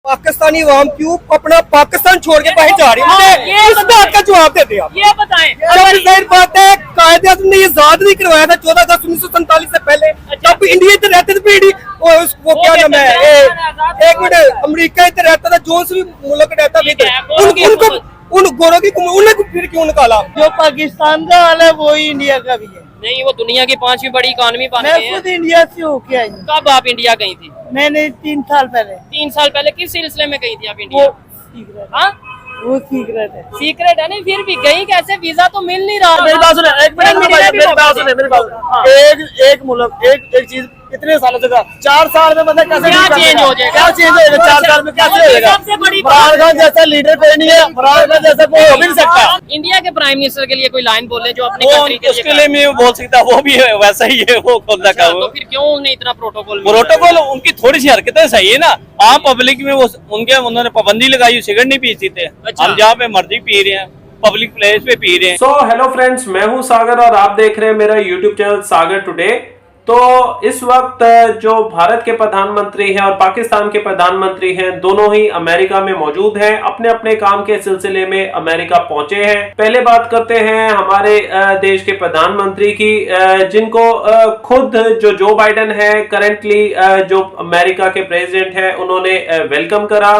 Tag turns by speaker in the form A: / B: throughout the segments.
A: पाकिस्तानी अवाम क्यों अपना पाकिस्तान छोड़ के बाहर जा रही है, इस बात का जवाब देते हैं आप।
B: ये बताएं।
A: जाहिर बात है कायदे आज़म ने ये आजाद नहीं करवाया था 14 अगस्त 1947 से पहले, जब इंडिया इधर रहते थे पीढ़ी वो क्या नाम है, एक मिनट, अमेरिका इधर रहता था, जो भी मुल्क रहता था उन गोरों की उन्हें फिर क्यों निकाला।
C: जो पाकिस्तान का हाल है वही इंडिया का भी है।
B: नहीं, वो दुनिया की 5वीं बड़ी इकॉनमी बन गई
C: मैं
B: है।
C: खुद इंडिया से होके आई हूँ।
B: कब आप इंडिया गई थी?
C: मैंने 3 साल पहले।
B: 3 साल पहले किस सिलसिले में गई थी आप इंडिया?
C: वो सीक्रेट है।
B: सीक्रेट है। नहीं, फिर भी गई कैसे? वीजा तो मिल नहीं रहा।
D: मेरी बात सुने, एक मिनट मेरी बात सुने। एक मुल्क एक चीज इतने सालों से 4 साल में मतलब कैसे
B: क्या चेंज हो जाएगा?
D: क्या चेंज हो जाएगा 4 साल में? कैसे होगा?
B: सबसे बड़ी
D: इमरान खान जैसा लीडर कोई नहीं है, इमरान खान जैसा कोई हो भी नहीं सकता।
B: इंडिया के प्राइम मिनिस्टर के लिए कोई लाइन बोले जो अपनी
D: वो
B: कंट्री के
D: उसके लिए मैं बोल सकता, वो भी है वैसा ही है, वो खोलता का
B: तो फिर क्यों उन्हें इतना
D: प्रोटोकॉल उनकी थोड़ी सी हरकतें सही है ना। आम पब्लिक में वो उन्होंने पाबंदी लगाई, सिगरेट नहीं पीती थे। हम जहाँ पे मर्जी पी रहे हैं, पब्लिक प्लेस पे पी रहे हैं।
E: सो हेलो फ्रेंड्स, मैं हूं सागर और आप देख रहे हैं मेरा यूट्यूब चैनल सागर टुडे। तो इस वक्त जो भारत के प्रधानमंत्री हैं और पाकिस्तान के प्रधानमंत्री हैं, दोनों ही अमेरिका में मौजूद हैं, अपने अपने काम के सिलसिले में अमेरिका पहुंचे हैं। पहले बात करते हैं हमारे देश के प्रधानमंत्री की, जिनको खुद जो बाइडेन है करेंटली जो अमेरिका के प्रेसिडेंट हैं, उन्होंने वेलकम करा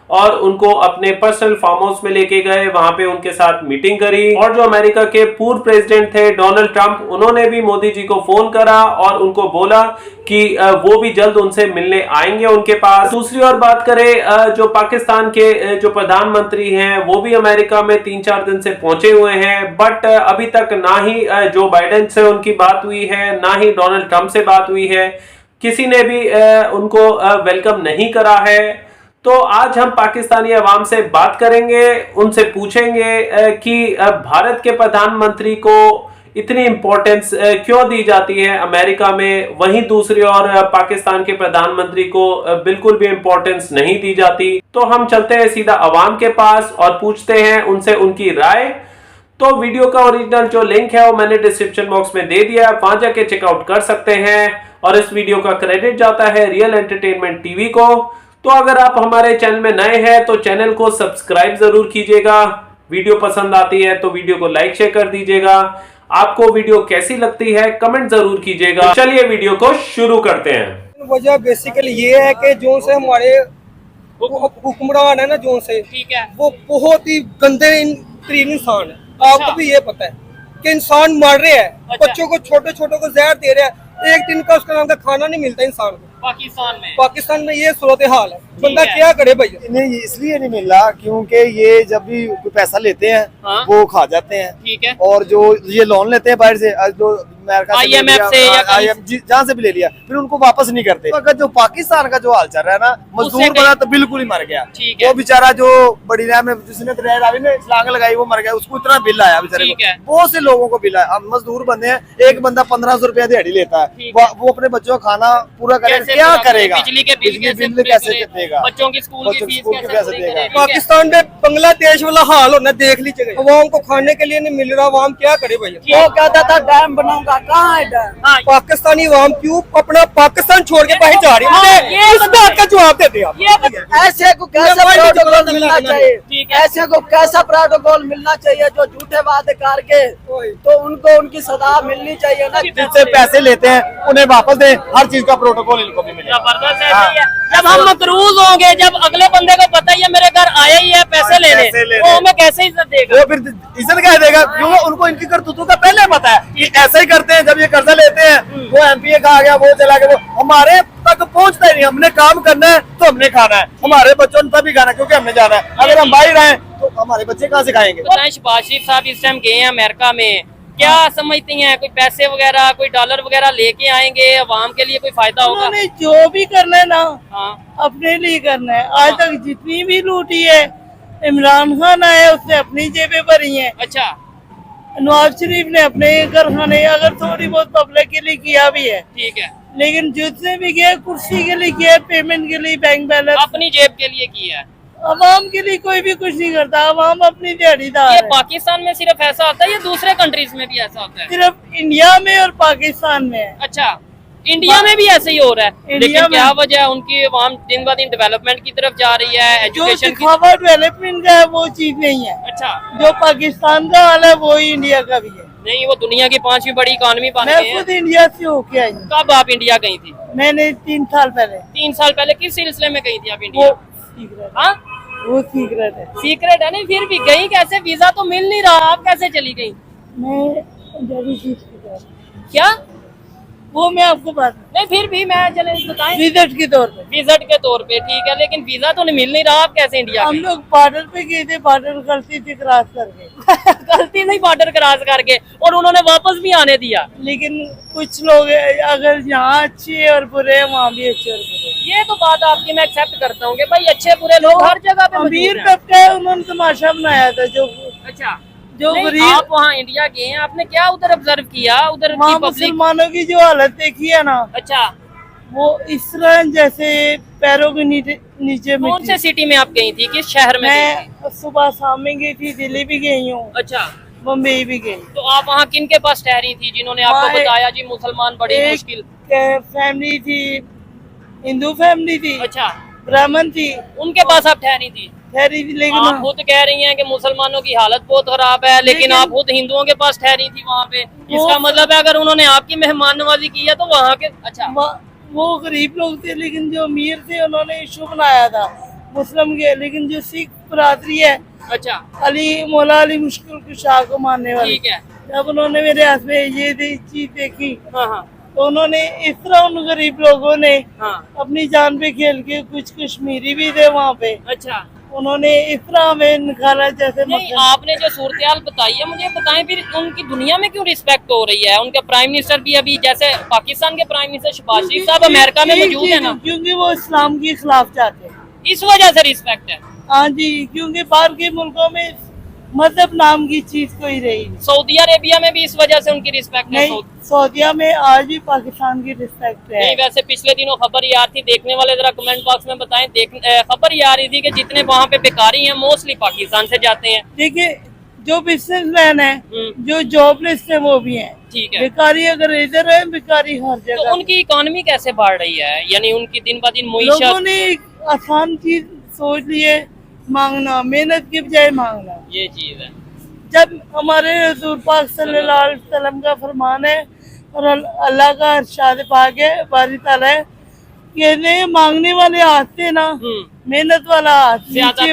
E: और उनको अपने पर्सनल फार्म हाउस में लेके गए, वहां पे उनके साथ मीटिंग करी। और जो अमेरिका के पूर्व प्रेसिडेंट थे डोनाल्ड ट्रंप, उन्होंने भी मोदी जी को फोन करा और उनको बोला कि वो भी जल्द उनसे मिलने आएंगे उनके पास। दूसरी ओर बात करें, जो पाकिस्तान के जो प्रधानमंत्री हैं वो भी अमेरिका में 3-4 दिन से पहुंचे हुए हैं, बट अभी तक ना ही जो बाइडेन से उनकी बात हुई है, ना ही डोनाल्ड ट्रंप से बात हुई है, किसी ने भी उनको वेलकम नहीं करा है। तो आज हम पाकिस्तानी अवाम से बात करेंगे, उनसे पूछेंगे कि भारत के प्रधानमंत्री को इतनी इंपॉर्टेंस क्यों दी जाती है अमेरिका में, वहीं दूसरी ओर पाकिस्तान के प्रधानमंत्री को बिल्कुल भी इंपॉर्टेंस नहीं दी जाती। तो हम चलते हैं सीधा अवाम के पास और पूछते हैं उनसे उनकी राय। तो वीडियो का ओरिजिनल जो लिंक है वो मैंने डिस्क्रिप्शन बॉक्स में दे दिया है, वहां जाके चेकआउट कर सकते हैं। और इस वीडियो का क्रेडिट जाता है रियल एंटरटेनमेंट टीवी को। तो अगर आप हमारे चैनल में नए हैं तो चैनल को सब्सक्राइब जरूर कीजिएगा, वीडियो पसंद आती है तो वीडियो को लाइक शेयर कर दीजिएगा, आपको वीडियो कैसी लगती है कमेंट जरूर कीजिएगा। चलिए वीडियो को शुरू करते हैं।
A: वजह बेसिकली ये है कि जो से हमारे हुक्मरान है ना, जो से
B: ठीक है,
A: वो बहुत ही गंदे तरीन इंसान है। आपको भी ये पता है कि इंसान मर रहे हैं, बच्चों को छोटे छोटे को जहर दे रहे हैं, एक दिन का उसका नाम का खाना नहीं मिलता इंसान को। पाकिस्तान में ये सूरत हाल है, बंदा क्या करे भैया।
D: इन्हें इसलिए नहीं मिल रहा क्योंकि ये जब भी कोई पैसा लेते हैं वो खा जाते हैं।
B: ठीक है।
D: और जो ये लोन लेते हैं बाहर से, जो
B: IMF से या
D: जहाँ से भी ले लिया, फिर उनको वापस नहीं करते। अगर जो पाकिस्तान का जो हाल चल रहा है ना, मजदूर बना तो बिल्कुल ही मर गया। वो बेचारा जो बड़ी रैम में जिसने छलांग लगाई वो मर गया, उसको इतना बिल आया बेचारे को, बहुत से लोगों को बिल आया। अब मजदूर बंदे हैं, एक बंदा 1500 रुपया दिहाड़ी लेता है, वो अपने बच्चों का खाना पूरा करेगा, क्या करेगा?
B: बिजली के
D: बिल कैसे देगा?
B: बच्चों की स्कूल की फीस कैसे देगा?
A: पाकिस्तान में बांग्लादेश वाला हाल होना देख लीजिए, अवाम को खाने के लिए नहीं मिल रहा, अवाम क्या करे भैया।
C: वो कहता था डैम बनाऊंगा, कहाँ है डैम?
A: पाकिस्तानी अवाम क्यों अपना पाकिस्तान छोड़ के बाहर जा रही है, इस बात का जवाब देते आप।
C: ऐसे को कैसा प्रोटोकॉल मिलना चाहिए, ऐसे को कैसा प्रोटोकॉल मिलना चाहिए जो झूठे वादे करके, तो उनको उनकी सजा मिलनी चाहिए ना।
D: जिससे पैसे लेते हैं उन्हें वापस दें, हर चीज का प्रोटोकॉल इनको भी मिले।
B: जबरदस्त है। जब हम मकरूज होंगे, जब अगले बंदे को पता ही है मेरे घर आया ही है पैसे लेने, वो हमें कैसे इज्जत देगा?
D: वो फिर इज्जत क्या देगा, क्योंकि उनको इनकी करतूतों का पहले पता है कि ऐसा ही करते हैं। जब ये कर्जा लेते हैं, वो MP का आ गया, वो चला गया, वो हमारे तक पहुंचता ही नहीं। हमने काम करना है तो हमने खाना है, हमारे बच्चों ने तभी खाना है क्योंकि हमने जाना है। अगर हम बाहर आए तो हमारे बच्चे कहाँ से खाएंगे?
B: शहबाज शरीफ साहब इस टाइम गए हैं अमेरिका में, क्या समझती हैं? कोई पैसे वगैरह, कोई डॉलर वगैरह लेके आएंगे, अवाम के लिए कोई फायदा होगा?
C: जो भी करना है ना, अपने लिए करना है। आज तक जितनी भी लूटी है, इमरान खान आया उसने अपनी जेबें भरी हैं।
B: अच्छा।
C: नवाज शरीफ ने अपने कारखाने अगर थोड़ी बहुत पब्लिक के लिए किया भी है,
B: ठीक है,
C: लेकिन जितने भी किया कुर्सी के लिए किया, पेमेंट के लिए, बैंक बैलेंस,
B: अपनी जेब के लिए किया है।
C: अवाम के लिए कोई भी कुछ नहीं करता, अवाम अपनी दिहाड़ीदार
B: ये
C: है।
B: पाकिस्तान में सिर्फ ऐसा होता है या दूसरे कंट्रीज में भी ऐसा होता है?
C: सिर्फ इंडिया में और पाकिस्तान में है।
B: अच्छा, इंडिया में भी ऐसे ही हो रहा है,
F: इंडिया
B: लेकिन क्या
F: में-
B: वजह है उनकी आवाम दिन ब दिन डेवलपमेंट की तरफ जा रही है,
F: जो
B: एजुकेशन की।
F: दिखावा डेवलपमेंट का है वो चीज नहीं है।
B: अच्छा,
F: जो पाकिस्तान का हाल है वो ही इंडिया का भी है।
B: नहीं वो दुनिया की 5वीं बड़ी इकॉनमी बन
F: मैं
B: गई है।
F: खुद इंडिया से होके आई हूँ।
B: कब आप इंडिया गई थी?
F: मैंने 3 साल पहले।
B: 3 साल पहले किस सिलसिले में गई थी आप
F: वो
B: इंडिया?
F: सीक्रेट
B: हाँ,
F: वो सीक्रेट है।
B: सीक्रेट है। नहीं फिर भी गई कैसे? वीजा तो मिल नहीं रहा, आप कैसे चली गई?
F: मैं पंजाबी चीज की तरह
B: क्या?
F: वो मैं आपको बात
B: नहीं फिर भी मैं चले बताएं।
F: विजिट के तौर पे
B: विजिट के तौर पे ठीक है, लेकिन वीजा तो नहीं मिल नहीं रहा, आप कैसे इंडिया
F: हम
B: गई?
F: लोग बॉर्डर पे गए थे, बॉर्डर गलती से क्रॉस करके।
B: गलती नहीं बॉर्डर क्रॉस करके, और उन्होंने वापस भी आने दिया।
F: लेकिन कुछ लोग अगर यहाँ अच्छे हैं और बुरे हैं, वहाँ भी अच्छे और बुरे हैं।
B: ये तो बात आपकी मैं एक्सेप्ट करता हूँ कि भाई अच्छे बुरे लोग हर जगह पे मौजूद
F: अमीर
B: हैं।
F: तबका है, उन्होंने तमाशा बनाया था। जो
B: अच्छा,
F: जो
B: नहीं,
F: गरीब
B: आप वहाँ इंडिया गए हैं, आपने क्या उधर ऑब्जर्व किया? उधर की
F: वहाँ
B: पब्लिक।
F: मुसलमानों की जो हालत देखी है ना,
B: अच्छा,
F: वो इस तरह जैसे पैरों के नीचे
B: कौन
F: मिट्टी।
B: से सिटी में आप गई थी? किस शहर में गई थी?
F: मैं सुबह शाम में गई थी, दिल्ली भी गई हूँ,
B: अच्छा,
F: मुंबई भी गई।
B: तो आप वहाँ किन के पास ठहरी थी जिन्होंने आपको
F: वहाँ
B: बताया जी मुसलमान बड़ी
F: एक
B: मुश्किल?
F: फैमिली थी, हिंदू फैमिली थी,
B: अच्छा,
F: ब्राह्मण थी,
B: उनके पास आप ठहरी थी?
F: ठहरी थी।
B: आप
F: लेकिन
B: खुद कह रही हैं कि मुसलमानों की हालत बहुत खराब है, लेकिन आप खुद हिंदुओं के पास ठहरी थी वहाँ पे। इसका मतलब है अगर उन्होंने आपकी मेहमान नवाजी की है तो वहाँ के। अच्छा,
F: वो गरीब लोग थे, लेकिन जो अमीर थे उन्होंने इशू बनाया था मुस्लिम के। लेकिन जो सिख बरादरी है,
B: अच्छा,
F: मौला अली मुश्किल कुशा को मानने वाली,
B: ठीक है।
F: जब उन्होंने मेरे हाथ में ये चीज देखी,
B: हाँ हाँ
F: तो उन्होंने इस तरह उन गरीब लोगों ने
B: हाँ,
F: अपनी जान पे खेल के, कुछ कश्मीरी भी थे वहाँ पे,
B: अच्छा।
F: उन्होंने इस तरह हमें निकाला जैसे
B: नहीं,
F: मक्खन।
B: आपने जो सूरत बताई है मुझे बताएं फिर उनकी दुनिया में क्यों रिस्पेक्ट हो रही है? उनके प्राइम मिनिस्टर भी अभी जैसे पाकिस्तान के प्राइम मिनिस्टर शहबाज शरीफ साहब अमेरिका में मौजूद है ना,
F: क्योंकि वो इस्लाम के खिलाफ चाहते हैं।
B: इस वजह से रिस्पेक्ट है।
F: हाँ जी, क्योंकि बाहर के मुल्कों में मजहब नाम की चीज कोई रही नहीं।
B: सऊदी अरेबिया में भी इस वजह से उनकी रिस्पेक्ट है।
F: नहीं, सऊदीया में आज भी पाकिस्तान की रिस्पेक्ट है।
B: नहीं, वैसे पिछले दिनों खबर ये आ रही थी, देखने वाले जरा कमेंट बॉक्स में बताएं। खबर ये आ रही थी कि जितने वहाँ पे बेकारी हैं मोस्टली पाकिस्तान से जाते हैं।
F: देखिए, जो बिजनेसमैन है,
B: हम्म।
F: जो जॉबलेस है, वो भी है।
B: ठीक है,
F: बेकारी अगर इधर है, बेकारी हर
B: तो
F: जगह।
B: उनकी इकोनॉमी कैसे बढ़ रही है? यानी उनकी दिन ब दिन
F: लोगों
B: मुईशत।
F: ने एक आसान चीज सोच लिए, मांगना, मेहनत के बजाय मांगना।
B: ये चीज है।
F: जब हमारे रसूल पाक सल्लल्लाहु अलैहि वसल्लम का फरमान है और अल्लाह का इरशाद पाक है, बारी ताला है, कहते हैं मांगने वाले हाथ से ना मेहनत वाला हाथ,
B: ज्यादा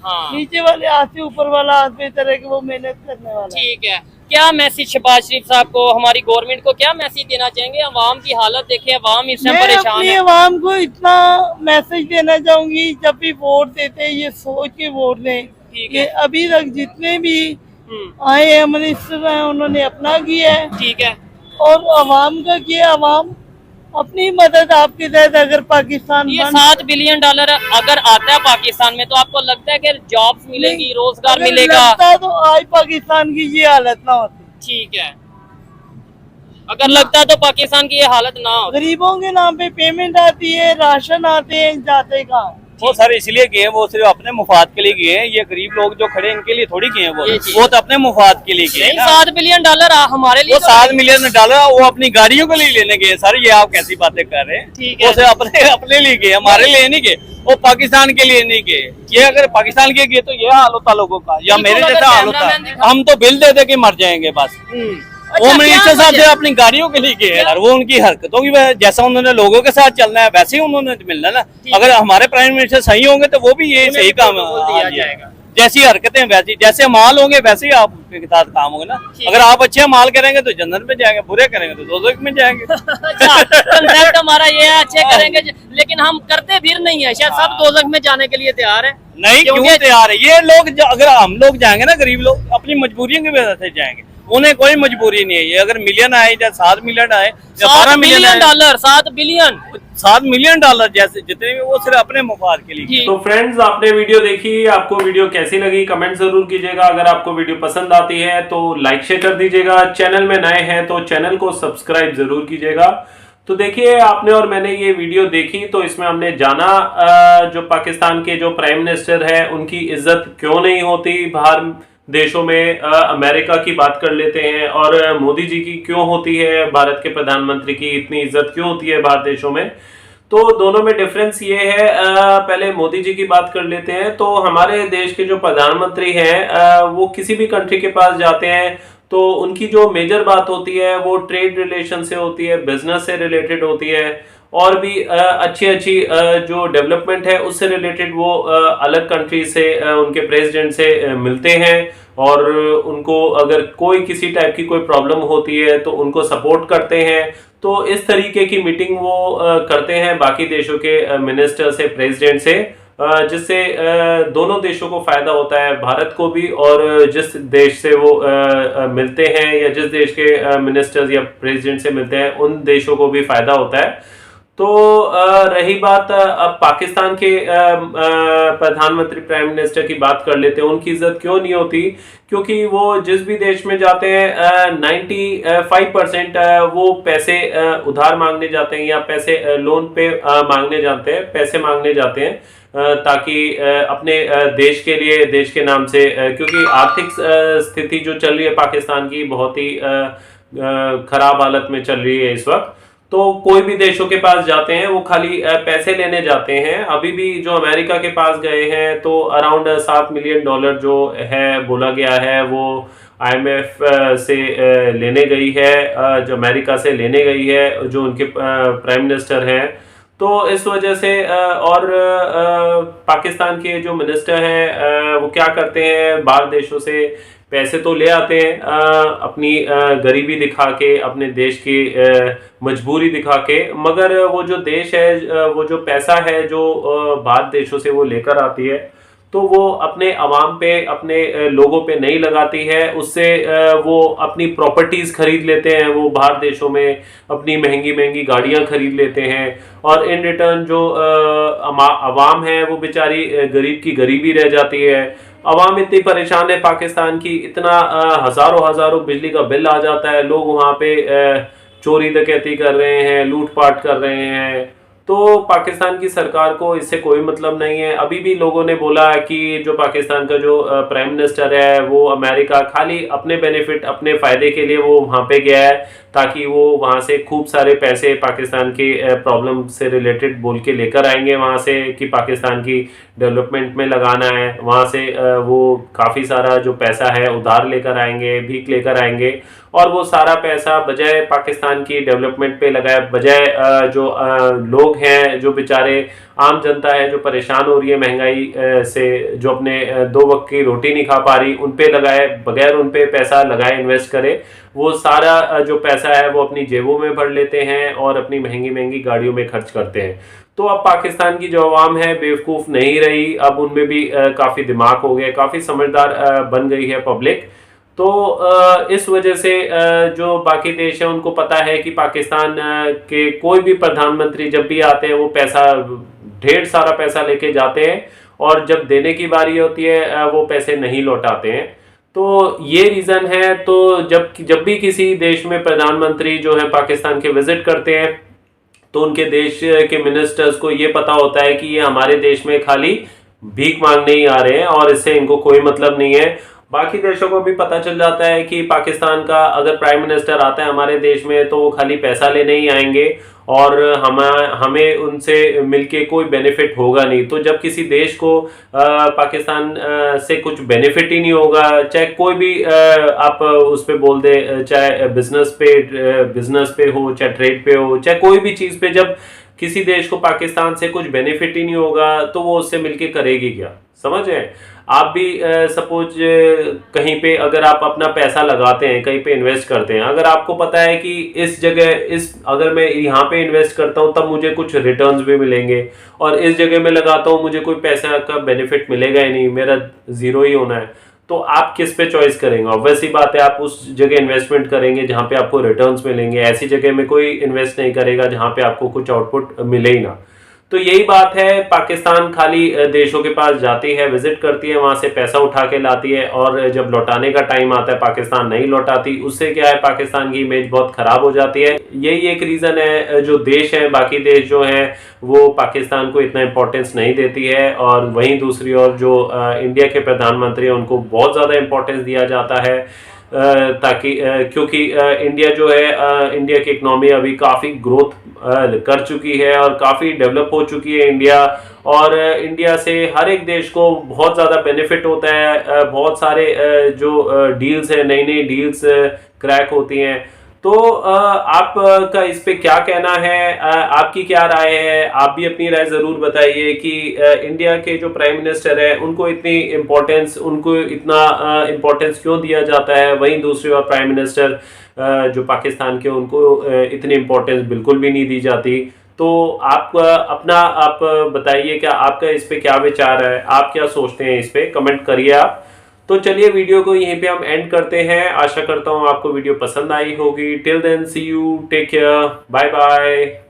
B: हाँ।
F: नीचे वाले हाथ से ऊपर वाला हाथ बेहतर है कि वो मेहनत करने वाला है।
B: ठीक है, क्या मैसेज शहबाज शरीफ साहब को, हमारी गवर्नमेंट को क्या मैसेज देना चाहेंगे? अवाम की हालत देखिए, अवाम इस टाइम
F: मैं
B: परेशान
F: अपनी
B: है।
F: अवाम को इतना मैसेज देना चाहूंगी, जब भी वोट देते हैं ये सोच के वोट दें
B: ठीक
F: कि
B: है।
F: अभी तक जितने भी आए हैं मिनिस्टर हैं, उन्होंने अपना किया है
B: ठीक है,
F: और अवाम का किया। अवाम अपनी मदद आपके तहत अगर पाकिस्तान
B: ये
F: बन-
B: 7 बिलियन डॉलर अगर आता है पाकिस्तान में तो आपको लगता है कि जॉब्स मिलेंगी, रोजगार
F: अगर
B: मिलेगा?
F: लगता तो आज पाकिस्तान की ये हालत ना होती।
B: ठीक है, अगर लगता तो पाकिस्तान की ये हालत ना हो।
F: गरीबों के नाम पे पेमेंट आती है, राशन आते हैं, जाते कहाँ?
G: वो सर इसलिए गए हैं, वो सिर्फ अपने मुफाद के लिए गए हैं। ये गरीब लोग जो खड़े हैं, इनके लिए थोड़ी गए हैं
B: ये चीज़।
G: वो तो अपने मुफाद के लिए गए हैं
B: नहीं,
G: ना।
B: 7 बिलियन डॉलर हमारे लिए
G: वो
B: तो
G: 7 मिलियन डॉलर वो अपनी गाड़ियों के लिए लेने गए। सर ये आप कैसी बातें कर रहे हैं?
B: ठीक है।
G: वो सिर्फ अपने लिए गए, हमारे लिए नहीं गए। वो पाकिस्तान के लिए नहीं गए। ये अगर पाकिस्तान के गए तो ये हाल होता लोगों का, या
B: बिल्कुल,
G: मेरे
B: अगर
G: जैसा हाल होता।
B: कैमरामैन दिखा-
G: हम तो बिल दे दे के मर जाएंगे बस। वो
B: अच्छा,
G: मिनिस्टर
B: क्या
G: साहब
B: वजह?
G: जो अपनी गाड़ियों के लिए गए हैं, और वो उनकी हरकतों की वजह, जैसा उन्होंने लोगों के साथ चलना है वैसे ही उन्होंने मिलना ना। अगर हमारे प्राइम मिनिस्टर सही होंगे तो वो भी ये
B: उन्हें
G: सही
B: भी
G: काम
B: प्रोटोकॉल दिया
G: हाँ, ये।
B: जाएगा।
G: जैसी हरकतें वैसी, जैसे माल होंगे वैसे ही आप के साथ काम होगा ना।
B: ठीक।
G: अगर आप अच्छे माल करेंगे तो जन्नत में जाएंगे, बुरे करेंगे तो दोज़ख में जाएंगे।
B: अच्छा, कंसेप्ट हमारा ये है, अच्छे करेंगे लेकिन हम करते फिर नहीं है। शायद सब दोजख में जाने के लिए तैयार है।
G: नहीं, क्यों तैयार है ये लोग? अगर हम लोग जाएंगे ना, गरीब लोग अपनी मजबूरियों की वजह से जाएंगे, उन्हें कोई मजबूरी नहीं है। ये अगर मिलियन आए या 7 मिलियन आए या 12 मिलियन आए,
B: डॉलर 7 बिलियन
G: 7 मिलियन डॉलर जैसे जितने भी, वो सिर्फ अपने मुफाद के लिए।
E: तो फ्रेंड्स, आपने वीडियो देखी, आपको वीडियो कैसी लगी कमेंट जरूर कीजिएगा। अगर आपको वीडियो पसंद आती है तो लाइक शेयर कर दीजिएगा। चैनल में नए हैं तो चैनल को सब्सक्राइब जरूर कीजिएगा। तो देखिए, आपने और मैंने ये वीडियो देखी तो इसमें हमने जाना जो पाकिस्तान के जो प्राइम मिनिस्टर है उनकी इज्जत क्यों नहीं होती बाहर देशों में अमेरिका की बात कर लेते हैं और मोदी जी की क्यों होती है, भारत के प्रधानमंत्री की इतनी इज्जत क्यों होती है बाहर देशों में। तो दोनों में डिफरेंस ये है, पहले मोदी जी की बात कर लेते हैं। तो हमारे देश के जो प्रधानमंत्री हैं वो किसी भी कंट्री के पास जाते हैं तो उनकी जो मेजर बात होती है वो ट्रेड रिलेशन से होती है, बिजनेस से रिलेटेड होती है, और भी अच्छी अच्छी जो डेवलपमेंट है उससे रिलेटेड वो अलग कंट्री से उनके प्रेसिडेंट से मिलते हैं और उनको अगर कोई किसी टाइप की कोई प्रॉब्लम होती है तो उनको सपोर्ट करते हैं। तो इस तरीके की मीटिंग वो करते हैं बाकी देशों के मिनिस्टर से, प्रेसिडेंट से, जिससे दोनों देशों को फायदा होता है, भारत को भी और जिस देश से वो मिलते हैं या जिस देश के मिनिस्टर्स या प्रेसिडेंट से मिलते हैं उन देशों को भी फायदा होता है। तो रही बात अब पाकिस्तान के प्रधानमंत्री, प्राइम मिनिस्टर की बात कर लेते हैं। उनकी इज्जत क्यों नहीं होती? क्योंकि वो जिस भी देश में जाते हैं 95% वो पैसे उधार मांगने जाते हैं या पैसे लोन पे मांगने जाते हैं, पैसे मांगने जाते हैं ताकि अपने देश के लिए, देश के नाम से, क्योंकि आर्थिक स्थिति जो चल रही है पाकिस्तान की बहुत ही खराब हालत में चल रही है इस वक्त। तो कोई भी देशों के पास जाते हैं वो खाली पैसे लेने जाते हैं। अभी भी जो अमेरिका के पास गए हैं तो अराउंड $7 मिलियन जो है बोला गया है वो IMF से लेने गई है, जो अमेरिका से लेने गई है, जो उनके प्राइम मिनिस्टर हैं। तो इस वजह से और पाकिस्तान के जो मिनिस्टर हैं वो क्या करते हैं, बाहर देशों से पैसे तो ले आते हैं अपनी गरीबी दिखा के, अपने देश की मजबूरी दिखा के, मगर वो जो देश है, वो जो पैसा है जो बाहर देशों से वो लेकर आती है तो वो अपने अवाम पे, अपने लोगों पे नहीं लगाती है। उससे वो अपनी प्रॉपर्टीज खरीद लेते हैं, वो बाहर देशों में अपनी महंगी महंगी गाड़ियां खरीद लेते हैं और इन रिटर्न जो अवाम है वो बेचारी गरीब की गरीबी रह जाती है। अवाम इतनी परेशान है पाकिस्तान की, इतना हजारों बिजली का बिल आ जाता है, लोग वहाँ पे चोरी डकैती कर रहे हैं, लूटपाट कर रहे हैं। तो पाकिस्तान की सरकार को इससे कोई मतलब नहीं है। अभी भी लोगों ने बोला है कि जो पाकिस्तान का जो प्राइम मिनिस्टर है वो अमेरिका खाली अपने बेनिफिट, अपने फायदे के लिए वो वहाँ पे गया है ताकि वो वहाँ से खूब सारे पैसे पाकिस्तान के प्रॉब्लम से रिलेटेड बोल के लेकर आएंगे वहाँ से कि पाकिस्तान की डेवलपमेंट में लगाना है। वहाँ से वो काफ़ी सारा जो पैसा है उधार लेकर आएंगे, भीख लेकर आएंगे और वो सारा पैसा बजाय पाकिस्तान की डेवलपमेंट पे लगाए, बजाय जो लोग हैं, जो बेचारे आम जनता है जो परेशान हो रही है महंगाई से, जो अपने 2 वक्त की रोटी नहीं खा पा रही, उन पे लगाए, बगैर उन पे पैसा लगाए, इन्वेस्ट करे, वो सारा जो पैसा है वो अपनी जेबों में भर लेते हैं और अपनी महंगी महंगी गाड़ियों में खर्च करते हैं। तो अब पाकिस्तान की जो अवाम है बेवकूफ़ नहीं रही, अब उनमें भी काफ़ी दिमाग हो गया, काफ़ी समझदार बन गई है पब्लिक। तो इस वजह से जो बाकी देश है उनको पता है कि पाकिस्तान के कोई भी प्रधानमंत्री जब भी आते हैं वो पैसा, ढेर सारा पैसा लेके जाते हैं और जब देने की बारी होती है वो पैसे नहीं लौटाते हैं। तो ये रीज़न है। तो जब भी किसी देश में प्रधानमंत्री जो है पाकिस्तान के विजिट करते हैं तो उनके देश के मिनिस्टर्स को ये पता होता है कि ये हमारे देश में खाली भीख मांगने ही आ रहे हैं और इससे इनको कोई मतलब नहीं है। बाकी देशों को भी पता चल जाता है कि पाकिस्तान का अगर प्राइम मिनिस्टर आता है हमारे देश में तो वो खाली पैसा लेने ही आएंगे और हमें उनसे मिलके कोई बेनिफिट होगा नहीं। तो जब किसी देश को पाकिस्तान से कुछ बेनिफिट ही नहीं होगा, चाहे कोई भी आप उस पर बोल दे, चाहे बिजनेस पे हो, चाहे ट्रेड पे हो, चाहे कोई भी चीज़ पे, जब किसी देश को पाकिस्तान से कुछ बेनिफिट ही नहीं होगा तो वो उससे मिलके करेगी क्या? समझ रहे हैं आप भी? सपोज कहीं पे अगर आप अपना पैसा लगाते हैं, कहीं पे इन्वेस्ट करते हैं, अगर आपको पता है कि इस जगह अगर मैं यहाँ पे इन्वेस्ट करता हूँ तब मुझे कुछ रिटर्न्स भी मिलेंगे और इस जगह में लगाता हूँ मुझे कोई पैसा का बेनिफिट मिलेगा ही नहीं, मेरा जीरो ही होना है, तो आप किस पे चॉइस करेंगे? ऑब्वियस सी बात है आप उस जगह इन्वेस्टमेंट करेंगे जहाँ पे आपको रिटर्न्स मिलेंगे। ऐसी जगह में कोई इन्वेस्ट नहीं करेगा जहाँ पे आपको कुछ आउटपुट मिले ही ना। तो यही बात है, पाकिस्तान खाली देशों के पास जाती है, विजिट करती है, वहां से पैसा उठा के लाती है, और जब लौटाने का टाइम आता है पाकिस्तान नहीं लौटाती। उससे क्या है, पाकिस्तान की इमेज बहुत खराब हो जाती है। यही एक रीजन है, जो देश है, बाकी देश जो है वो पाकिस्तान को इतना इंपॉर्टेंस नहीं देती है, और वहीं दूसरी ओर जो इंडिया के प्रधानमंत्री हैं उनको बहुत ज़्यादा इंपॉर्टेंस दिया जाता है, ताकि क्योंकि इंडिया जो है, इंडिया की इकनॉमी अभी काफ़ी ग्रोथ कर चुकी है और काफ़ी डेवलप हो चुकी है इंडिया, और इंडिया से हर एक देश को बहुत ज़्यादा बेनिफिट होता है। बहुत सारे जो डील्स हैं, नई नई डील्स क्रैक होती हैं। तो आपका इस पे क्या कहना है, आपकी क्या राय है? आप भी अपनी राय ज़रूर बताइए कि इंडिया के जो प्राइम मिनिस्टर है उनको इतनी इम्पोर्टेंस, उनको इतना इम्पोर्टेंस क्यों दिया जाता है, वहीं दूसरी ओर प्राइम मिनिस्टर जो पाकिस्तान के, उनको इतनी इम्पोर्टेंस बिल्कुल भी नहीं दी जाती। तो आप बताइए, क्या आपका इस पे क्या विचार है, आप क्या सोचते हैं, इस पे कमेंट करिए आप। तो चलिए वीडियो को यहीं पे हम एंड करते हैं। आशा करता हूँ आपको वीडियो पसंद आई होगी। Till then see you, take care, bye bye.